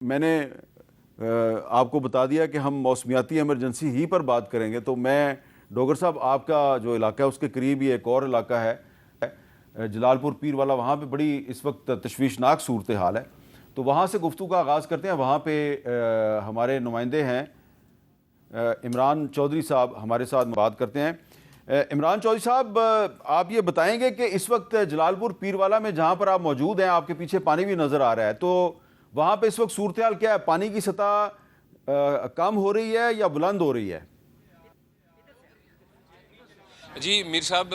मैंने आपको बता दिया कि हम मौसमियाती एमरजेंसी ही पर बात करेंगे, तो मैं डोगर साहब आपका जो इलाका है उसके करीब ही एक और इलाका है जलालपुर पीर वाला, वहाँ पे बड़ी इस वक्त तशवीशनाक सूरत हाल है। तो वहाँ से गुफ्तगू का आगाज़ करते हैं। वहाँ पे हमारे नुमाइंदे हैं इमरान चौधरी साहब, हमारे साथ बात करते हैं। इमरान चौधरी साहब, आप ये बताएंगे कि इस वक्त जलालपुर पीरवाला में जहाँ पर आप मौजूद हैं, आपके पीछे पानी भी नज़र आ रहा है, तो वहाँ पे इस वक्त सूरत हाल क्या है? पानी की सतह कम हो रही है या बुलंद हो रही है? जी मीर साहब,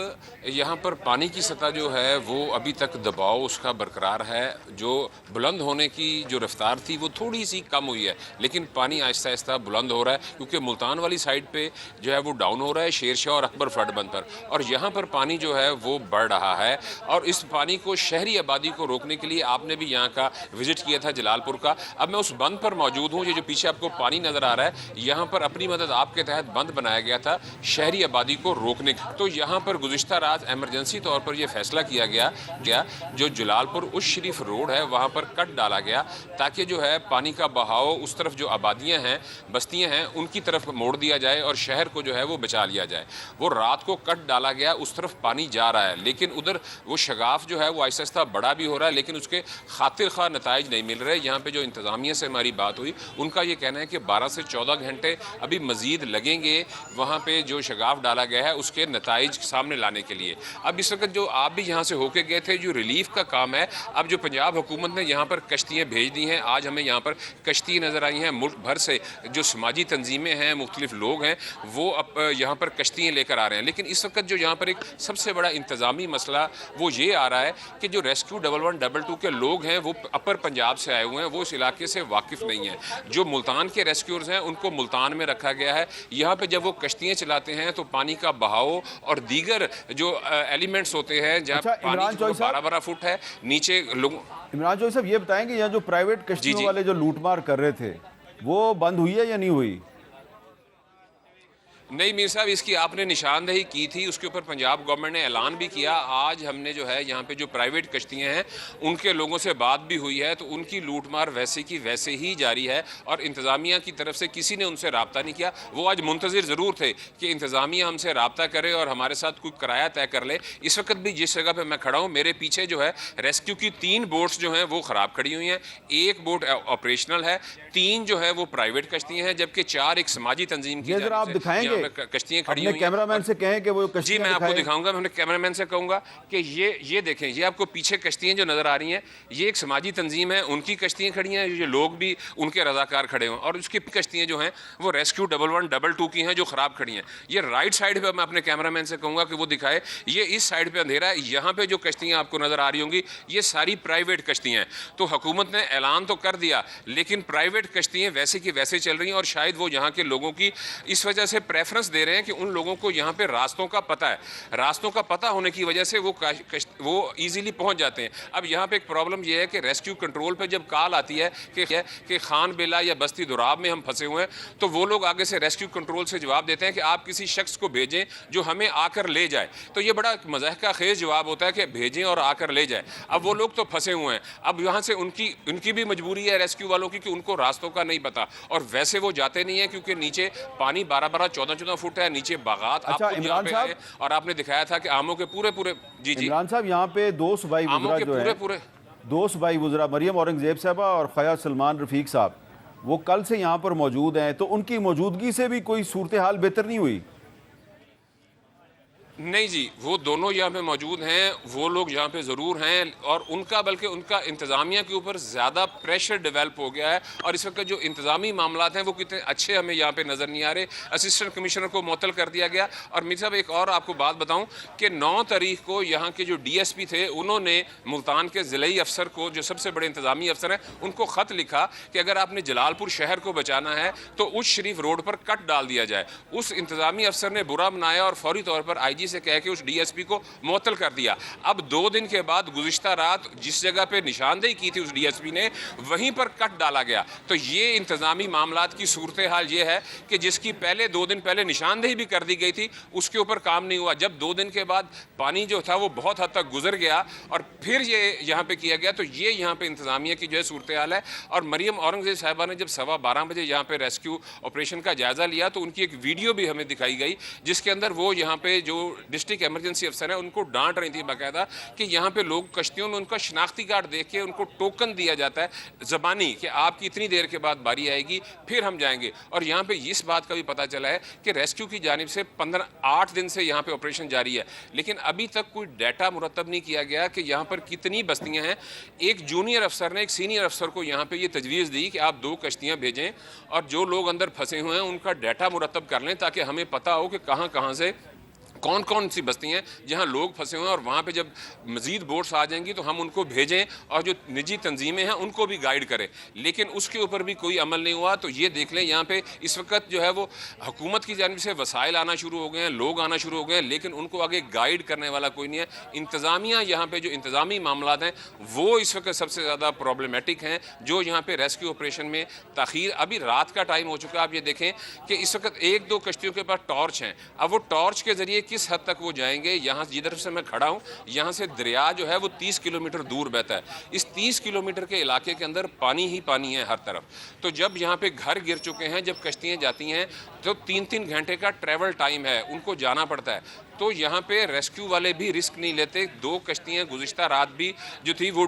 यहाँ पर पानी की सतह जो है वो अभी तक दबाव उसका बरकरार है। जो बुलंद होने की जो रफ्तार थी वो थोड़ी सी कम हुई है, लेकिन पानी आहिस्ता आहिस्ता बुलंद हो रहा है, क्योंकि मुल्तान वाली साइड पे जो है वो डाउन हो रहा है, शेरशाह और अकबर फ्लड बंद पर, और यहाँ पर पानी जो है वो बढ़ रहा है। और इस पानी को शहरी आबादी को रोकने के लिए आपने भी यहाँ का विजिट किया था जलालपुर का। अब मैं उस बंद पर मौजूद हूँ। ये जो पीछे आपको पानी नज़र आ रहा है, यहाँ पर अपनी मदद आपके तहत बंद बनाया गया था शहरी आबादी को रोकने। तो यहाँ पर गुज़िश्ता रात एमरजेंसी तौर पर यह फैसला किया गया जो जलालपुर उस शरीफ रोड है वहाँ पर कट डाला गया, ताकि जो है पानी का बहाव उस तरफ जो आबादियाँ हैं, बस्तियाँ हैं, उनकी तरफ मोड़ दिया जाए और शहर को जो है वो बचा लिया जाए। वो रात को कट डाला गया, उस तरफ पानी जा रहा है, लेकिन उधर वो शगाफ जो है वो आहिस्ता आहिस्ता बड़ा भी हो रहा है, लेकिन उसके खातिर खा नताइज नहीं मिल रहे। यहाँ पे जो इंतज़ामिया से हमारी बात हुई, उनका ये कहना है कि 12 से 14 घंटे अभी मज़ीद लगेंगे वहाँ पे जो शगाफ डाला गया है उसके नताइज सामने लाने के लिए। अब इस वक्त जो आप भी यहाँ से होके गए थे, जो रिलीफ का काम है, अब जो पंजाब हुकूमत ने यहाँ पर कश्तियाँ भेज दी हैं, आज हमें यहाँ पर कश्ती नज़र आई हैं। मुल्क भर से जो समाजी तंजीमें हैं, मुख्तलिफ लोग हैं, वो अब यहाँ पर कश्तियाँ लेकर आ रहे हैं। लेकिन इस वक्त जो यहाँ पर एक सबसे बड़ा इंतज़ामी मसला वो ये आ रहा है कि जो रेस्क्यू 1112 के लोग हैं वो अपर पंजाब से आए हुए हैं, वो इस इलाके से वाकिफ़ नहीं है। जो मुल्तान के रेस्क्यूअर्स हैं उनको मुल्तान में रखा गया है। यहाँ पर जब वो कश्तियाँ चलाते हैं तो पानी का बहाव और दीगर जो एलिमेंट्स होते हैं, जहाँ पानी 12-12 फुट है नीचे लोग। इमरान चौधरी साहब, ये बताएंगे यहाँ जो प्राइवेट कश्तियों वाले जो लूटमार कर रहे थे वो बंद हुई है या नहीं हुई? नहीं मीर साहब, इसकी आपने निशानदेही की थी, उसके ऊपर पंजाब गवर्नमेंट ने ऐलान भी किया। आज हमने जो है यहाँ पे जो प्राइवेट कश्तियाँ हैं उनके लोगों से बात भी हुई है, तो उनकी लूटमार वैसे की वैसे ही जारी है और इंतज़ामिया की तरफ से किसी ने उनसे रब्ता नहीं किया। वो आज मुंतज़िर ज़रूर थे कि इंतज़ामिया हमसे रब्ता करे और हमारे साथ कोई किराया तय कर ले। इस वक्त भी जिस जगह पर मैं खड़ा हूँ, मेरे पीछे जो है रेस्क्यू की 3 बोट्स जो हैं वो ख़राब खड़ी हुई हैं। 1 बोट ऑपरेशनल है, 3 जो है वो प्राइवेट कश्तियाँ हैं, जबकि 4 एक समाजी तंजीम की कश्तियाँ खड़ी हुई हैं। कैमरामैन से कहें कि वो जी मैं आपको दिखाऊंगा, मैं अपने कैमरामैन से कहूंगा कि ये देखें, ये आपको पीछे कश्तियाँ जो नज़र आ रही हैं, ये एक समाजी तंजीम है, उनकी कश्तियाँ खड़ी हैं, ये लोग भी उनके रजाकार खड़े हुए हैं, और उसकी कश्तियाँ जो हैं वो रेस्क्यू 1112 की हैं जो ख़राब खड़ी हैं। ये राइट साइड पर मैं अपने कैमरामैन से कहूँगा कि वो दिखाए, ये इस साइड पर अंधेरा है, यहाँ पर जो कश्तियाँ आपको नज़र आ रही होंगी ये सारी प्राइवेट कश्तियाँ हैं। तो हुकूमत ने ऐलान तो कर दिया, लेकिन प्राइवेट कश्तियाँ वैसे की वैसे चल रही हैं, और शायद वो यहाँ के लोगों की इस वजह से प्रेफरेंस दे रहे हैं कि उन लोगों को यहाँ पे रास्तों का पता है, रास्तों का पता होने की वजह से वो इजीली पहुँच जाते हैं। अब यहाँ पे एक प्रॉब्लम ये है कि रेस्क्यू कंट्रोल पे जब कॉल आती है कि खान बेला या बस्ती दुराब में हम फंसे हुए हैं, तो वो लोग आगे से रेस्क्यू कंट्रोल से जवाब देते हैं कि आप किसी शख्स को भेजें जो हमें आकर ले जाए। तो ये बड़ा मज़ाहिका खेज जवाब होता है कि भेजें और आकर ले जाए। अब वो लोग तो फंसे हुए हैं, अब यहाँ से उनकी भी मजबूरी है रेस्क्यू वालों की कि उनको रास्तों का नहीं पता, और वैसे वो जाते नहीं है क्योंकि नीचे पानी 12-12, 14-14 फुट है, नीचे बागात। अच्छा इमरान साहब, और आपने दिखाया था कि आमों के पूरे जी इमरान साहब, यहाँ पे 2 सूबाई वुज़रा जो है, 2 सूबाई वुज़रा मरियम औरंगज़ेब साहबा और ख़या सलमान रफ़ीक साहब, वो कल से यहाँ पर मौजूद हैं, तो उनकी मौजूदगी से भी कोई सूरत हाल बेहतर नहीं हुई? नहीं जी, वो दोनों यहाँ पे मौजूद हैं, वो लोग यहाँ पे ज़रूर हैं, और उनका बल्कि उनका इंतज़ामिया के ऊपर ज़्यादा प्रेशर डेवलप हो गया है, और इस वक्त जो इंतज़ामी मामलात हैं वो कितने अच्छे हमें यहाँ पे नज़र नहीं आ रहे। असिस्टेंट कमिश्नर को मुअत्तल कर दिया गया। और मीर साहब, एक और आपको बात बताऊँ कि 9 तारीख को यहाँ के जो DSP थे, उन्होंने मुल्तान के ज़िलाई अफसर को, जो सबसे बड़े इंतज़ामी अफसर हैं, उनको ख़त लिखा कि अगर आपने जलालपुर शहर को बचाना है तो उस शरीफ रोड पर कट डाल दिया जाए। उस इंतज़ामी अफसर ने बुरा मनाया और फौरी तौर पर IG तेजी से कह के उस डीएसपी को मुअत्तल कर दिया। अब 2 दिन के बाद गुज़िश्ता रात जिस जगह पे निशानदेही की थी उस डीएसपी ने, वहीं पर कट डाला गया। तो ये इंतज़ामी मामलात की सूरत हाल ये है कि जिसकी पहले 2 दिन पहले निशानदेही भी कर दी गई थी, उसके ऊपर काम नहीं हुआ। जब 2 दिन के बाद पानी जो था वो बहुत हद तक गुजर गया और फिर ये यहाँ पे किया गया, तो ये यहाँ पे इंतज़ामिया की जो है सूरत हाल है। और मरियम औरंगज़ेब साहिबा ने जब 12:15 बजे यहाँ पे रेस्क्यू ऑपरेशन का जायज़ा लिया तो उनकी एक वीडियो भी हमें दिखाई गई, जिसके अंदर वो यहाँ पे जो डिस्ट्रिक्ट इमरजेंसी अफसर है उनको डांट रही थी बाकायदा कि यहाँ पे लोग कश्तियों में उनका शनाख्ती कार्ड देख के उनको टोकन दिया जाता है ज़बानी कि आपकी इतनी देर के बाद बारी आएगी फिर हम जाएंगे। और यहाँ पे इस बात का भी पता चला है कि रेस्क्यू की जानिब से 8 दिन से यहाँ पे ऑपरेशन जारी है, लेकिन अभी तक कोई डाटा मुरतब नहीं किया गया कि यहाँ पर कितनी बस्तियाँ हैं। एक जूनियर अफसर ने एक सीनियर अफसर को यहाँ पे ये तजवीज़ दी कि आप 2 कश्तियाँ भेजें और जो लोग अंदर फंसे हुए हैं उनका डाटा मुरतब कर लें, ताकि हमें पता हो कि कहाँ कहाँ से कौन कौन सी बस्तियाँ हैं जहाँ लोग फंसे हुए हैं, और वहाँ पे जब मज़ीद बोट्स आ जाएंगी तो हम उनको भेजें और जो निजी तंजीमें हैं उनको भी गाइड करें। लेकिन उसके ऊपर भी कोई अमल नहीं हुआ। तो ये देख लें यहाँ पे इस वक्त जो है वो हुकूमत की जानिब से वसाइल आना शुरू हो गए हैं, लोग आना शुरू हो गए हैं, लेकिन उनको आगे गाइड करने वाला कोई नहीं है। इंतज़ामिया यहाँ पर जो इंतज़ामी मामलात हैं वो इस वक्त सबसे ज़्यादा प्रॉब्लमेटिक हैं, जो यहाँ पर रेस्क्यू ऑपरेशन में ताख़ीर। अभी रात का टाइम हो चुका है, आप ये देखें कि इस वक्त 1-2 कश्तियों के पास टॉर्च हैं। अब वो टॉर्च के ज़रिए किस हद तक वो जाएंगे। यहाँ जिधर से मैं खड़ा हूँ यहाँ से दरिया जो है वो 30 किलोमीटर दूर बहता है। इस 30 किलोमीटर के इलाके के अंदर पानी ही पानी है हर तरफ। तो जब यहाँ पे घर गिर चुके हैं, जब कश्तियाँ जाती हैं तो 3-3 घंटे का ट्रैवल टाइम है, उनको जाना पड़ता है। तो यहाँ पे रेस्क्यू वाले भी रिस्क नहीं लेते। 2 कश्तियाँ गुज़िश्ता रात भी जो थी वो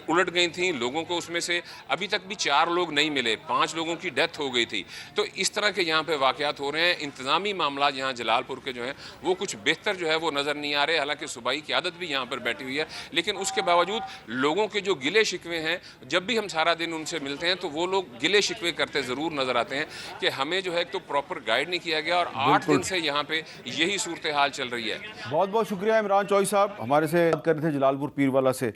उलट गई थी, लोगों को उसमें से अभी तक भी 4 लोग नहीं मिले, 5 लोगों की डेथ हो गई थी। तो इस तरह के यहाँ पे वाक़यात हो रहे हैं। इंतज़ामी मामला यहाँ जलालपुर के जो हैं वो कुछ बेहतर जो है वो नज़र नहीं आ रहे। हालांकि सूबाई क़यादत भी यहाँ पर बैठी हुई है, लेकिन उसके बावजूद लोगों के जो गिले शिकवे हैं, जब भी हम सारा दिन उनसे मिलते हैं तो वो लोग गिले शिकवे करते ज़रूर नज़र आते हैं कि हमें जो है एक तो प्रॉपर गाइड नहीं किया गया और 8 दिन से यहाँ पे यही सूरत हाल चल रही है। बहुत बहुत शुक्रिया इमरान चौधरी साहब, हमारे से बात कर रहे थे जलालपुर पीरवाला से।